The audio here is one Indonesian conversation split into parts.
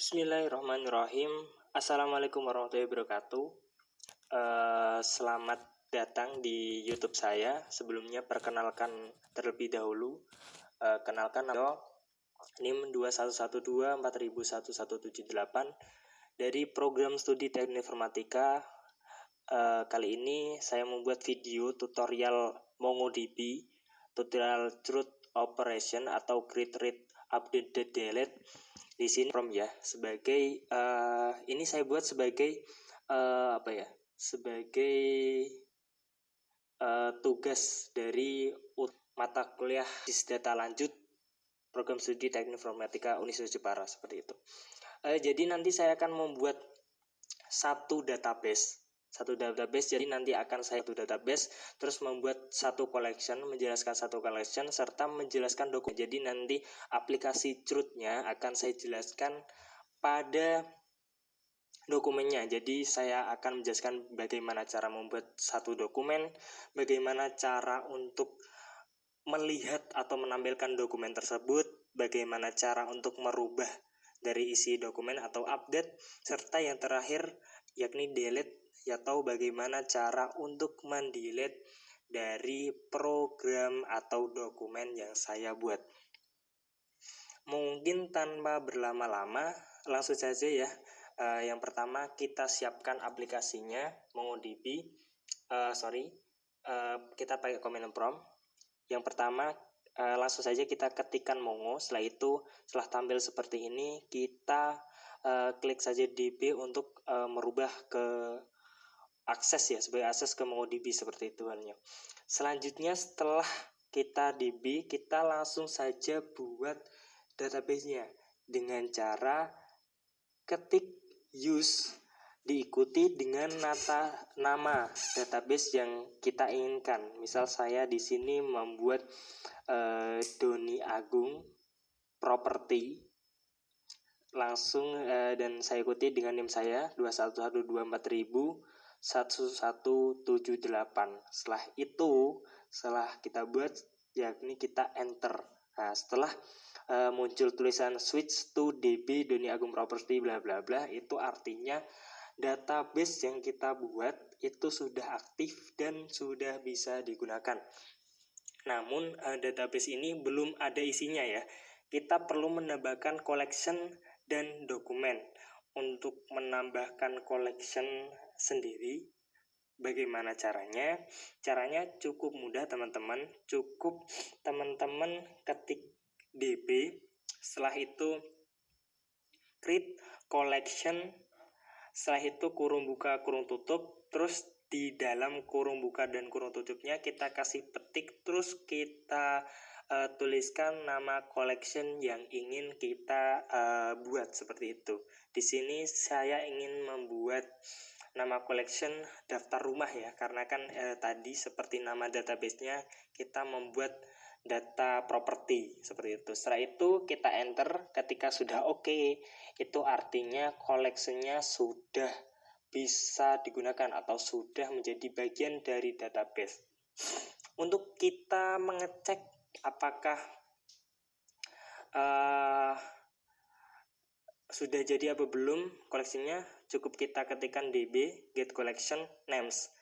Bismillahirrahmanirrahim. Assalamualaikum warahmatullahi wabarakatuh. Selamat datang di YouTube saya. Sebelumnya perkenalkan terlebih dahulu. Kenalkan nama NIM 2112401178 dari program studi Teknik Informatika. Kali ini saya membuat video tutorial MongoDB, tutorial Truth Operation atau Create, Read, Update, Delete. Di sini ya sebagai ini saya buat sebagai tugas dari mata kuliah data lanjut program studi Teknik Informatika Universitas Jepara seperti itu. Jadi nanti saya akan membuat satu database. Jadi nanti akan saya satu database terus membuat satu collection, menjelaskan satu collection serta menjelaskan dokumen. Jadi nanti aplikasi truth-nya akan saya jelaskan pada dokumennya. Jadi saya akan menjelaskan bagaimana cara membuat satu dokumen, bagaimana cara untuk melihat atau menampilkan dokumen tersebut, bagaimana cara untuk merubah dari isi dokumen atau update, serta yang terakhir yakni delete, atau bagaimana cara untuk mendelete dari program atau dokumen yang saya buat. Mungkin tanpa berlama-lama, langsung saja ya. Yang pertama kita siapkan aplikasinya MongoDB. Kita pakai command prompt. Yang pertama langsung saja kita ketikkan Mongo. Setelah itu, setelah tampil seperti ini, kita klik saja DB untuk merubah ke akses ya, sebagai akses ke MongoDB seperti itu halnya. Selanjutnya setelah kita DB, kita langsung saja buat database-nya dengan cara ketik use diikuti dengan nama database yang kita inginkan. Misal saya di sini membuat Doni Agung property, langsung dan saya ikuti dengan NIM saya 21124.1178. Setelah kita buat, yakni kita enter. Nah, setelah muncul tulisan switch to DB Doni Agung property bla bla bla, itu artinya database yang kita buat itu sudah aktif dan sudah bisa digunakan. Namun database ini belum ada isinya ya. Kita perlu menambahkan collection dan dokumen. Untuk menambahkan collection sendiri, bagaimana caranya? Caranya cukup mudah teman-teman. Cukup teman-teman ketik DB, setelah itu create collection, setelah itu kurung buka kurung tutup, terus di dalam kurung buka dan kurung tutupnya kita kasih petik, terus kita tuliskan nama collection yang ingin kita buat seperti itu. Di sini saya ingin membuat nama collection daftar rumah ya, karena kan tadi seperti nama database-nya kita membuat data property seperti itu. Setelah itu kita enter. Ketika sudah oke, itu artinya collection-nya sudah bisa digunakan atau sudah menjadi bagian dari database. Untuk kita mengecek apakah sudah jadi apa belum koleksinya, cukup kita ketikkan DB get collection names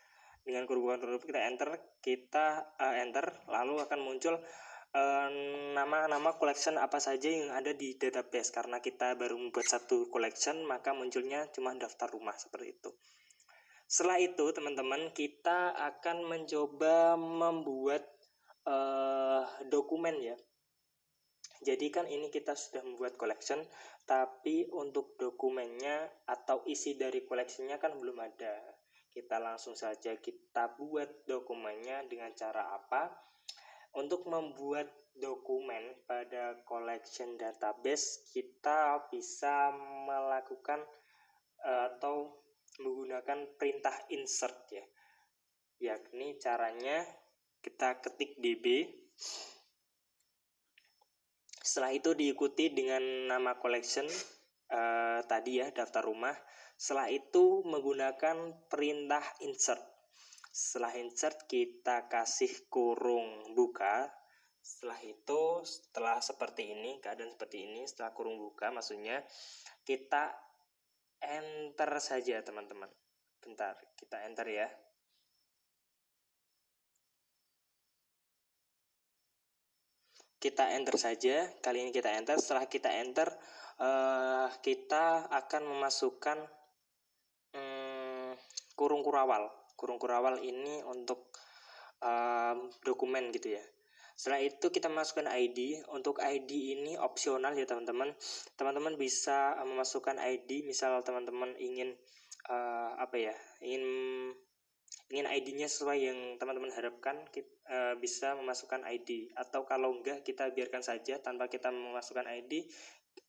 dengan kurung huruf, kita enter, lalu akan muncul nama-nama collection apa saja yang ada di database. Karena kita baru membuat satu collection, maka munculnya cuma daftar rumah seperti itu. Setelah itu teman-teman, kita akan mencoba membuat dokumen ya. Jadi kan ini kita sudah membuat collection, tapi untuk dokumennya atau isi dari collectionnya kan belum ada. Kita langsung saja kita buat dokumennya dengan cara apa? Untuk membuat dokumen pada collection database, kita bisa melakukan atau menggunakan perintah insert ya. Yakni caranya kita ketik DB, setelah itu diikuti dengan nama collection tadi ya, daftar rumah. Setelah itu menggunakan perintah insert. Setelah insert kita kasih kurung buka, Setelah seperti ini, keadaan seperti ini, setelah kurung buka maksudnya, kita enter saja teman-teman. Bentar, kita enter ya. Kita enter saja, kali ini kita enter. Setelah kita enter, kita akan memasukkan kurung kurawal. Kurung kurawal ini untuk dokumen gitu ya. Setelah itu kita masukkan ID. Untuk ID ini opsional ya teman-teman. Teman-teman bisa memasukkan ID. Misal teman-teman ingin ingin ID-nya sesuai yang teman-teman harapkan, kita bisa memasukkan ID. Atau kalau enggak, kita biarkan saja tanpa kita memasukkan ID.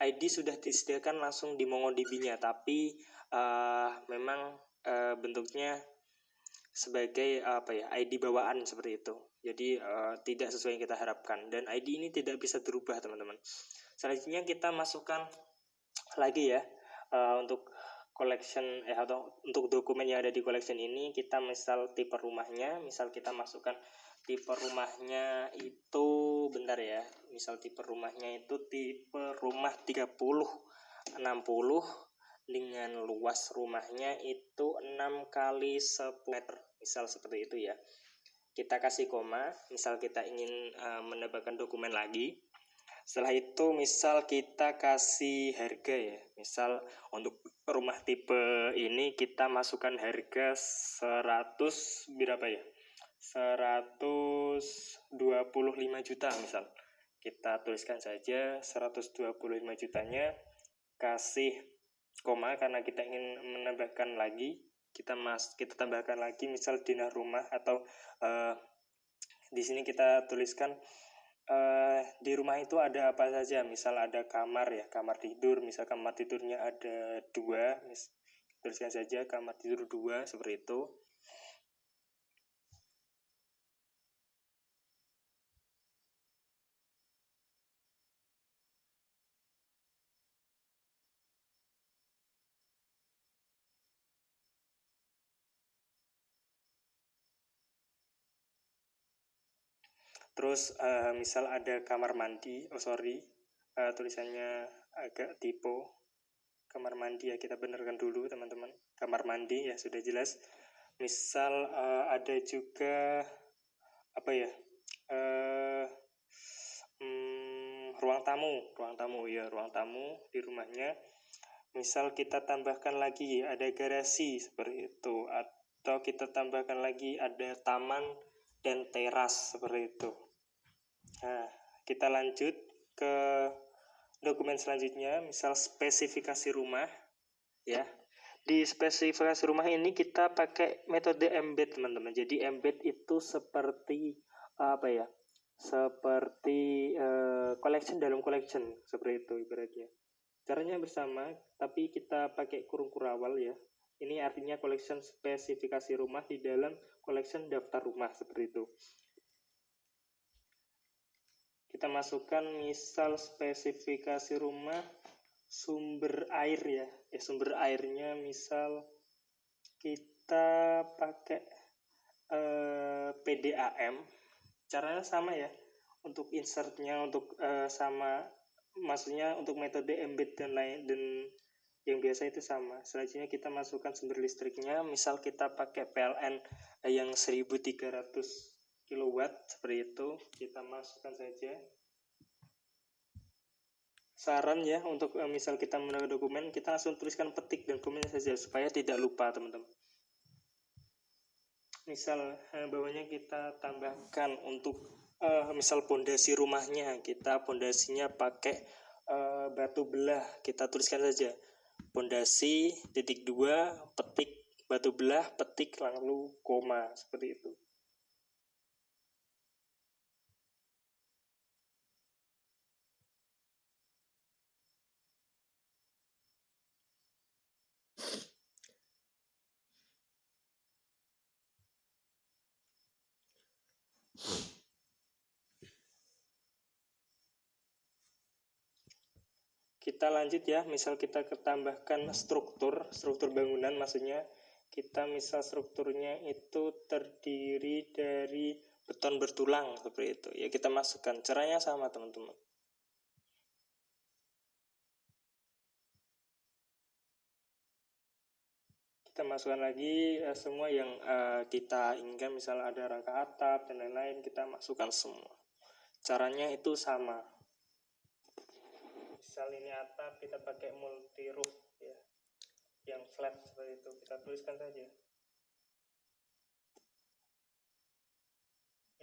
ID sudah disediakan langsung di MongoDB-nya, tapi memang bentuknya sebagai ID bawaan seperti itu. Jadi tidak sesuai yang kita harapkan, dan ID ini tidak bisa berubah teman-teman. Selanjutnya kita masukkan lagi ya, untuk collection atau untuk dokumen yang ada di collection ini, kita misal tipe rumahnya, misal kita masukkan tipe rumahnya itu, bentar ya, misal tipe rumahnya itu tipe rumah 30/60 dengan luas rumahnya itu 6 kali 10 meter, misal seperti itu ya. Kita kasih koma, misal kita ingin menambahkan dokumen lagi. Setelah itu misal kita kasih harga ya, misal untuk rumah tipe ini kita masukkan harga 100 berapa ya, 125 juta misal. Kita tuliskan saja 125 jutanya, kasih koma karena kita ingin menambahkan lagi, kita tambahkan lagi misal dinar rumah, atau di sini kita tuliskan di rumah itu ada apa saja. Misal ada kamar ya, kamar tidur, misal kamar tidurnya ada 2, tuliskan saja kamar tidur 2 seperti itu. Terus misal ada kamar mandi, tulisannya agak typo, kamar mandi ya, kita benarkan dulu teman-teman, kamar mandi ya sudah jelas. Misal ada juga ruang tamu di rumahnya, misal kita tambahkan lagi ada garasi seperti itu, atau kita tambahkan lagi ada taman dan teras seperti itu. Nah, kita lanjut ke dokumen selanjutnya, misal spesifikasi rumah ya. Di spesifikasi rumah ini kita pakai metode embed teman-teman. Jadi embed itu seperti seperti collection dalam collection seperti itu ibaratnya. Caranya bersama, tapi kita pakai kurung kurawal ya. Ini artinya collection spesifikasi rumah di dalam collection daftar rumah seperti itu. Kita masukkan misal spesifikasi rumah sumber air ya. Sumber airnya misal kita pakai PDAM. Caranya sama ya. Untuk insertnya untuk sama, maksudnya untuk metode embed dan lain, dan yang biasa itu sama. Selanjutnya kita masukkan sumber listriknya, misal kita pakai PLN yang 1300 kW seperti itu, kita masukkan saja. Saran ya, untuk misal kita menggunakan dokumen, kita langsung tuliskan petik dan dokumen saja supaya tidak lupa teman-teman. Misal bawahnya kita tambahkan untuk misal pondasi rumahnya, kita pondasinya pakai batu belah, kita tuliskan saja pondasi .2 petik batu belah petik lalu koma seperti itu. Kita lanjut ya, misal kita tambahkan struktur bangunan, maksudnya kita misal strukturnya itu terdiri dari beton bertulang seperti itu ya, kita masukkan. Caranya sama teman-teman. Kita masukkan lagi semua yang kita inginkan, misalnya ada rangka atap dan lain-lain, kita masukkan semua. Caranya itu sama. Misal ini atap, kita pakai multi roof ya, yang flat seperti itu, kita tuliskan saja.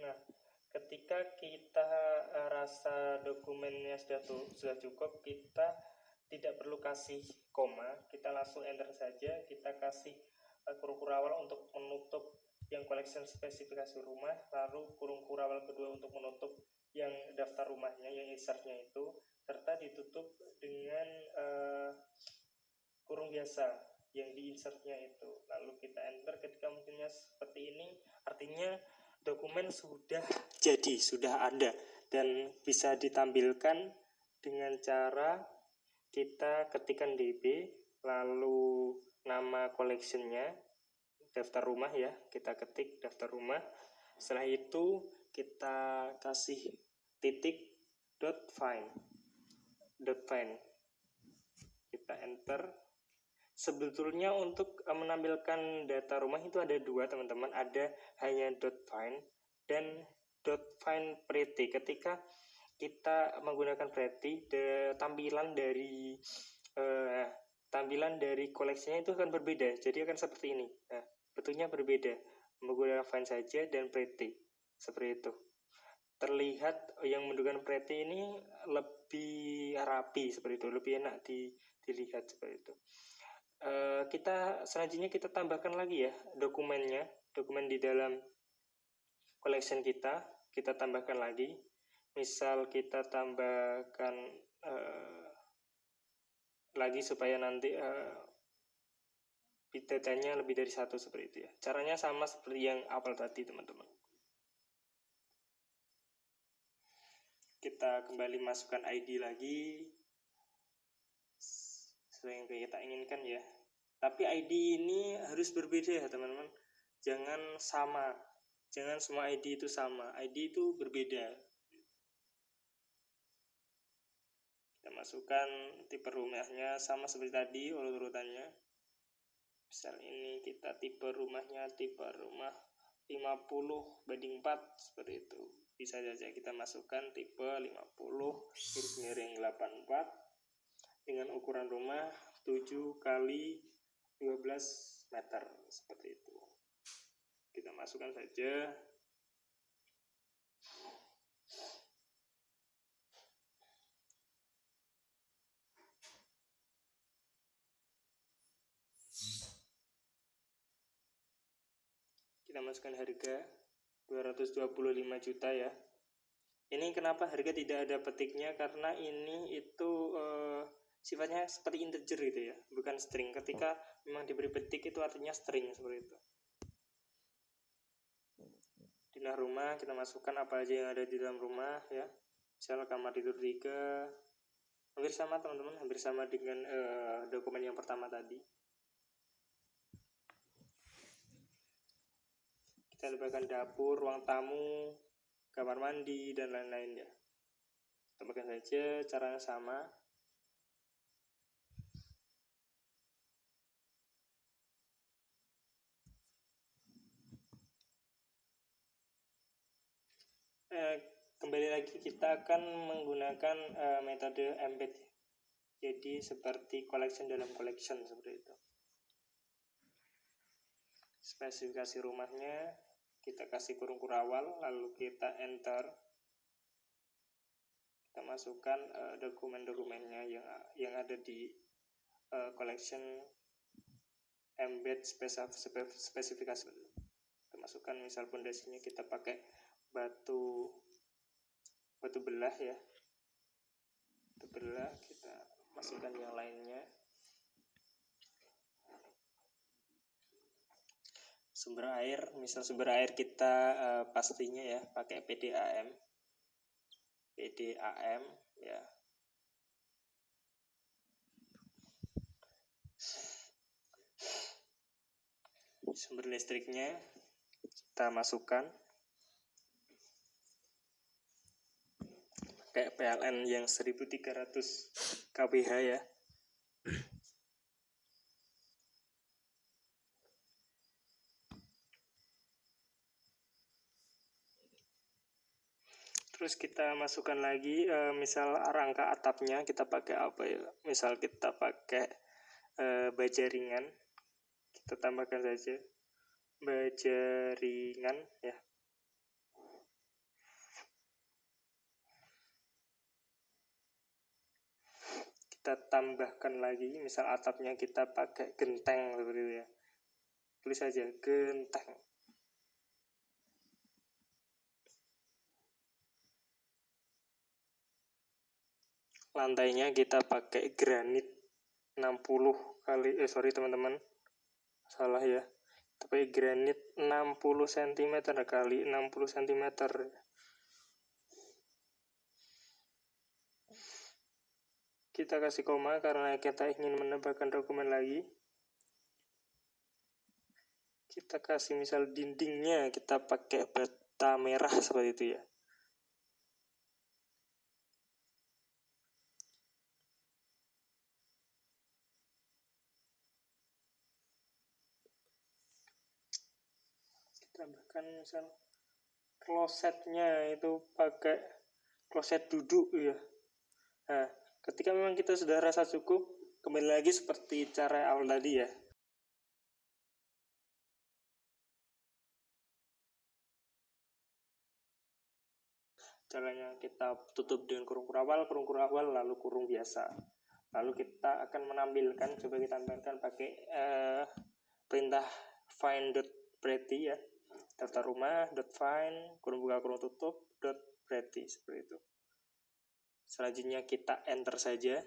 Nah, ketika kita rasa dokumennya sudah cukup, kita tidak perlu kasih koma, kita langsung enter saja. Kita kasih kurung kurawal untuk menutup yang collection spesifikasi rumah, lalu kurung kurawal kedua untuk menutup yang daftar rumahnya, yang insertnya itu, serta ditutup dengan kurung biasa yang di insertnya itu. Lalu kita enter. Ketika munculnya seperti ini, artinya dokumen sudah jadi, sudah ada, dan bisa ditampilkan dengan cara kita ketikkan DB, lalu nama collectionnya, daftar rumah ya, kita ketik daftar rumah. Setelah itu kita kasih titik find, kita enter. Sebetulnya untuk menampilkan data rumah itu ada dua teman-teman, ada hanya .find dan .find pretty. Ketika kita menggunakan pretty, tampilan dari koleksinya itu akan berbeda, jadi akan seperti ini. Nah, bentuknya berbeda, menggunakan find saja dan pretty seperti itu. Terlihat yang menggunakan pretty ini lebih rapi seperti itu, lebih enak dilihat seperti itu. Kita selanjutnya kita tambahkan lagi ya dokumen di dalam collection kita tambahkan lagi. Misal kita tambahkan lagi supaya nanti bit datanya lebih dari satu seperti itu ya. Caranya sama seperti yang awal tadi teman-teman. Kita kembali masukkan ID lagi sesuai yang kita inginkan ya. Tapi ID ini harus berbeda ya teman-teman. Jangan semua ID itu sama. ID itu berbeda. Kita masukkan tipe rumahnya sama seperti tadi urut-urutannya. Misal ini kita tipe rumahnya tipe rumah 50/4 seperti itu. Bisa saja kita masukkan tipe 50/84 dengan ukuran rumah 7x12 meter seperti itu. Kita masukkan saja. Kita masukkan harga 225 juta ya. Ini kenapa harga tidak ada petiknya? Karena ini itu sifatnya seperti integer gitu ya, bukan string. Ketika memang diberi petik itu artinya string seperti itu. Di dalam rumah kita masukkan apa aja yang ada di dalam rumah ya. Misal kamar tidur 3, hampir sama teman-teman, hampir sama dengan dokumen yang pertama tadi. Kita tambahkan dapur, ruang tamu, kamar mandi, dan lain-lain ya. Tambahkan saja, caranya sama. Kembali lagi kita akan menggunakan metode embed. Jadi seperti collection dalam collection seperti itu. Spesifikasi rumahnya kita kasih kurung kurawal, lalu kita enter. Kita masukkan dokumen-dokumennya yang ada di collection embed spesifikasi. Kita masukkan misal pondasinya kita pakai batu belah ya. Batu belah, kita masukkan yang lainnya. Sumber air, misal sumber air kita pastinya ya pakai PDAM ya. Sumber listriknya kita masukkan. pakai PLN yang 1300 kWh ya. Terus kita masukkan lagi misal rangka atapnya kita pakai apa ya? Misal kita pakai baja ringan, kita tambahkan saja baja ringan ya. Kita tambahkan lagi, misal atapnya kita pakai genteng seperti itu ya. Tulis saja genteng. Lantainya kita pakai granit 60 kali teman-teman. Salah ya. Tapi granit 60 cm kali 60 cm. Kita kasih koma karena kita ingin menambahkan dokumen lagi. Kita kasih misal dindingnya kita pakai bata merah seperti itu ya. Tambahkan misal klosetnya itu pakai kloset duduk ya. Nah, ketika memang kita sudah rasa cukup, kembali lagi seperti cara awal tadi ya. Caranya kita tutup dengan kurung kurawal, lalu kurung biasa. Lalu kita akan menampilkan, coba kita tampilkan pakai perintah find.pretty ya. Daftar rumah .find kurung buka kurung tutup .pretty seperti itu. Selanjutnya kita enter saja.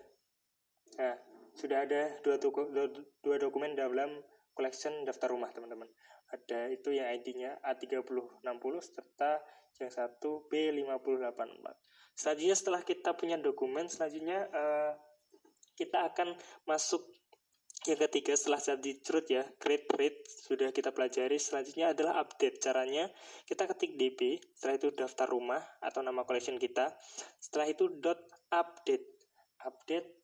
Nah, sudah ada dua dokumen dalam collection daftar rumah teman-teman. Ada itu yang ID-nya A3060 serta yang satu B5084. Selanjutnya setelah kita punya dokumen, selanjutnya kita akan masuk yang ketiga setelah jadi root ya, create sudah kita pelajari. Selanjutnya adalah update. Caranya kita ketik db, setelah itu daftar rumah atau nama collection kita. Setelah itu update,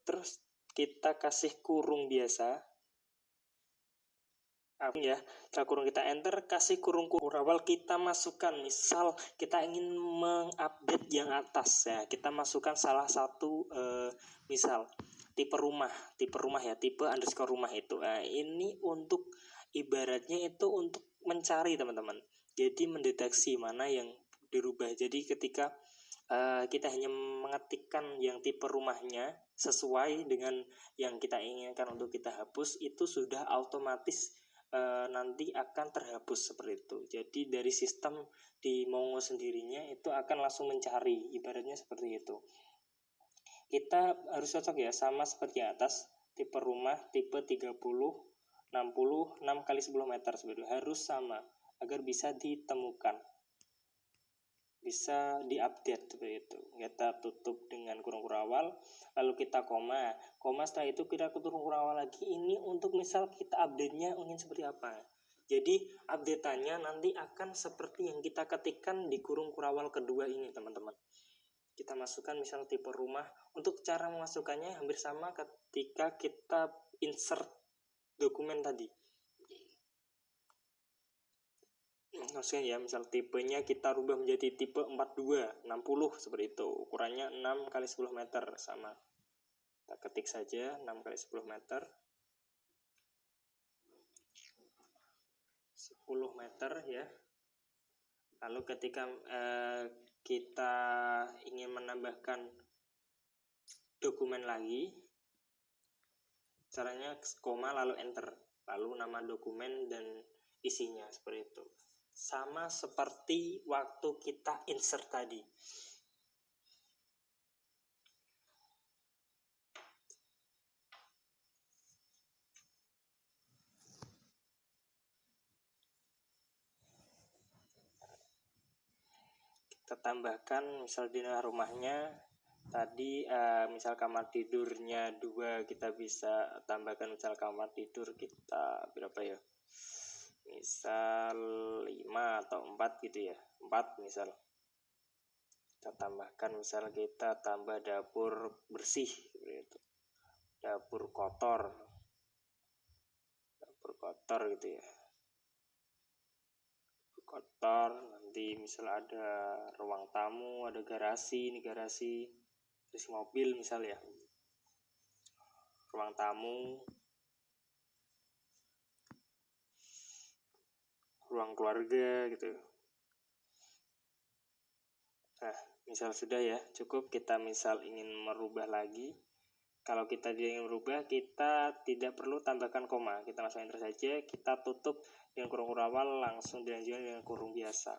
terus kita kasih kurung biasa ya. Setelah kurung kita enter, kasih kurung awal kita masukkan. Misal kita ingin mengupdate yang atas ya, kita masukkan salah satu misal tipe rumah ya, tipe underscore rumah itu. Nah, ini untuk ibaratnya itu untuk mencari teman-teman. Jadi mendeteksi mana yang dirubah. Jadi ketika kita hanya mengetikkan yang tipe rumahnya sesuai dengan yang kita inginkan untuk kita hapus, itu sudah otomatis nanti akan terhapus seperti itu. Jadi dari sistem di Mongo sendirinya itu akan langsung mencari, ibaratnya seperti itu. Kita harus cocok ya, sama seperti atas, tipe rumah tipe 30 60 6 kali 10 meter seperti itu, harus sama agar bisa ditemukan, bisa diupdate seperti itu. Kita tutup dengan kurung awal, lalu kita koma setelah itu kita kurung awal lagi. Ini untuk misal kita update-nya ingin seperti apa. Jadi update-nya nanti akan seperti yang kita ketikkan di kurung awal kedua ini teman-teman. Kita masukkan misal tipe rumah. Untuk cara memasukkannya hampir sama ketika kita insert dokumen tadi. Maksudnya ya, misal tipenya kita rubah menjadi tipe 42 60 seperti itu, ukurannya 6 kali 10 meter sama. Kita ketik saja 6 kali 10 meter 10 meter ya. Lalu ketika kita ingin menambahkan dokumen lagi, caranya koma lalu enter, lalu nama dokumen dan isinya seperti itu. Sama seperti waktu kita insert tadi. Kita tambahkan misal di rumahnya tadi misal kamar tidurnya 2, kita bisa tambahkan misal kamar tidur kita berapa ya, misal 5 atau 4 gitu ya, 4 misal. Kita tambahkan, misal kita tambah dapur bersih gitu. Dapur kotor gitu ya. Kotor, nanti misal ada ruang tamu, ada garasi mobil misal ya. Ruang tamu, ruang keluarga gitu. Nah, misal sudah ya, cukup. Kita misal ingin merubah lagi. Kalau kita ingin merubah, kita tidak perlu tambahkan koma. Kita masuk enter saja, kita tutup dengan kurung awal, langsung dilanjutkan dengan kurung biasa.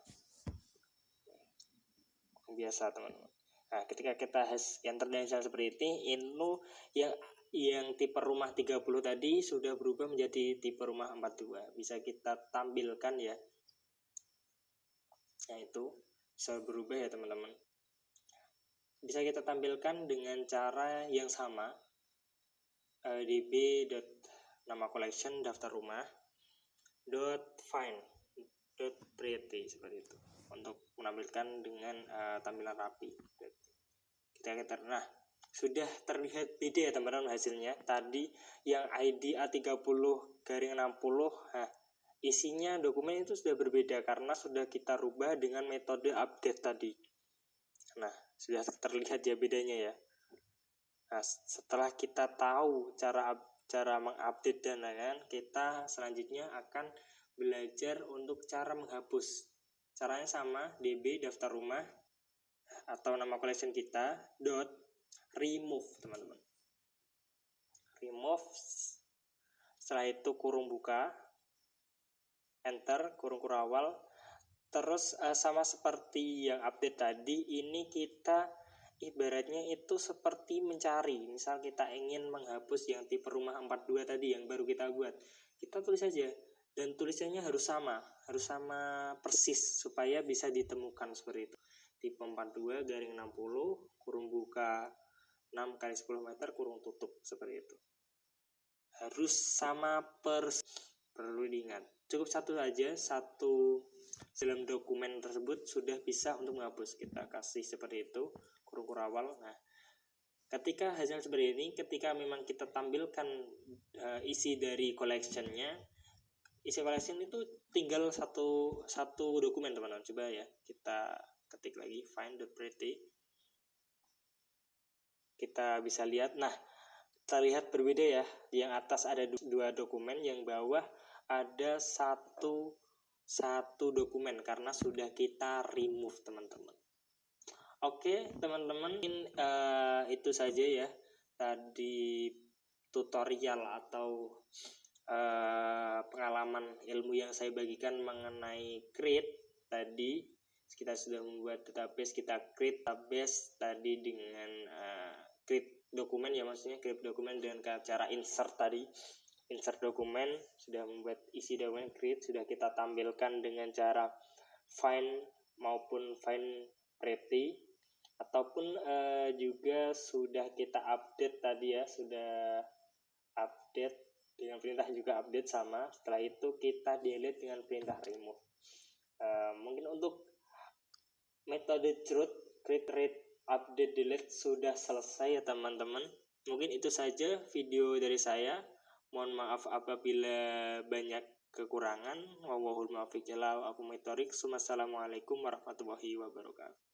Teman-teman. Nah, ketika kita enter dan seperti ini yang tipe rumah 30 tadi sudah berubah menjadi tipe rumah 42. Bisa kita tampilkan ya. Nah, itu bisa berubah ya teman-teman. Bisa kita tampilkan dengan cara yang sama. db nama collection daftar rumah .find .pretty seperti itu untuk menampilkan dengan tampilan rapi. Nah, sudah terlihat beda ya teman-teman hasilnya. Tadi yang ID A30-60, nah isinya dokumen itu sudah berbeda karena sudah kita rubah dengan metode update tadi. Nah, sudah terlihat ya bedanya ya. Nah, setelah kita tahu cara mengupdate dan lain-lain, kita selanjutnya akan belajar untuk cara menghapus. Caranya sama, db daftar rumah atau nama collection kita remove teman-teman. Remove, setelah itu kurung buka, enter, kurung awal. Terus sama seperti yang update tadi, ini kita ibaratnya itu seperti mencari. Misal kita ingin menghapus yang tipe rumah 42 tadi yang baru kita buat, kita tulis saja, dan tulisannya harus sama persis supaya bisa ditemukan seperti itu. Tipe 42 garing 60 kurung buka 6 kali 10 meter kurung tutup, seperti itu. Harus sama persis, perlu diingat. Cukup satu dalam dokumen tersebut sudah bisa untuk menghapus. Kita kasih seperti itu, kurung awal. Nah, ketika hasil seperti ini, ketika memang kita tampilkan isi dari collectionnya, isi collection itu tinggal satu dokumen teman-teman. Coba ya, kita ketik lagi find.pretty. Kita bisa lihat, nah terlihat berbeda ya. Yang atas ada 2 dokumen, yang bawah ada satu dokumen karena sudah kita remove teman-teman. Oke teman-teman, itu saja ya tadi tutorial atau pengalaman ilmu yang saya bagikan mengenai create tadi. Kita sudah membuat database, kita create database tadi dengan create dokumen ya, maksudnya create dokumen dengan cara insert tadi. Insert dokumen, sudah membuat isi dokumen create, sudah kita tampilkan dengan cara find maupun find pretty, ataupun juga sudah kita update tadi ya, sudah update dengan perintah juga update sama. Setelah itu kita delete dengan perintah remove. Mungkin untuk metode create, update, delete sudah selesai ya teman-teman. Mungkin itu saja video dari saya. Mohon maaf apabila banyak kekurangan. Wallahul muwaffiq ila aqwamit thoriq. Wassalamualaikum warahmatullahi wabarakatuh.